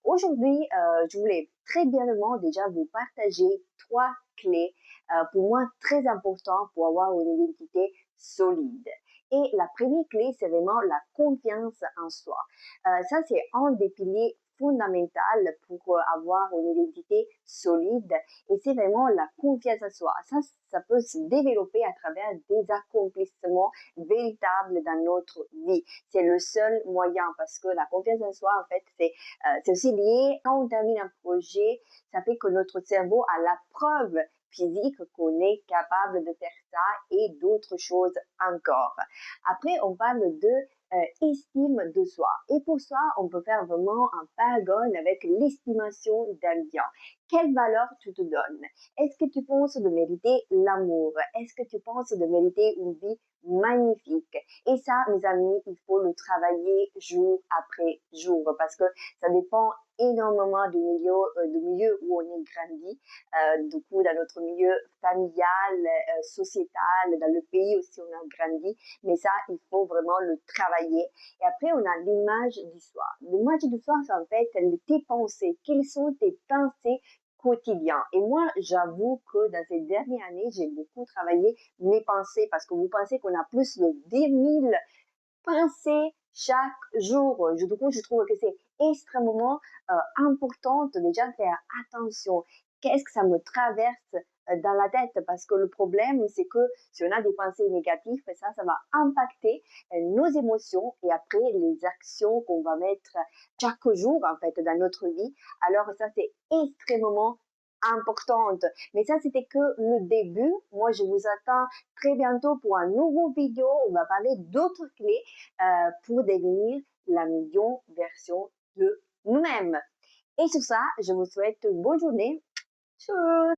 Aujourd'hui, je voulais très brièvement déjà vous partager 3 clés, pour moi très importantes pour avoir une identité solide. Et la première clé, c'est vraiment la confiance en soi. Ça, c'est un des piliers fondamentaux pour avoir une identité solide et c'est vraiment la confiance en soi. Ça peut se développer à travers des accomplissements véritables dans notre vie. C'est le seul moyen parce que la confiance en soi, en fait, c'est aussi lié, quand on termine un projet, ça fait que notre cerveau a la preuve physique qu'on est capable de faire ça et d'autres choses encore. Après, on parle de estime de soi. Et pour ça, on peut faire vraiment un paragone avec l'estimation d'un bien. Quelle valeur tu te donnes? Est-ce que tu penses de mériter l'amour? Est-ce que tu penses de mériter une vie magnifique? Et ça, mes amis, il faut le travailler jour après jour parce que ça dépend énormément du milieu où on est grandi, du coup, dans notre milieu familial, sociétal, dans le pays aussi où on a grandi. Mais ça, il faut vraiment le travailler. Et après, on a l'image du soir. L'image du soir, c'est en fait tes pensées. Quelles sont tes pensées quotidiennes? Et moi, j'avoue que dans ces dernières années, j'ai beaucoup travaillé mes pensées parce que vous pensez qu'on a plus de 10 000 pensées chaque jour. Du coup, je trouve que c'est extrêmement important de déjà faire attention. Qu'est-ce que ça me traverse dans la tête? Parce que le problème, c'est que si on a des pensées négatives, ça va impacter nos émotions et après les actions qu'on va mettre chaque jour, en fait, dans notre vie. Alors, ça, c'est extrêmement importante. Mais ça, c'était que le début. Moi, je vous attends très bientôt pour un nouveau vidéo. On va parler d'autres clés pour devenir la million version de nous-mêmes. Et sur ça, je vous souhaite une bonne journée. Tchuss!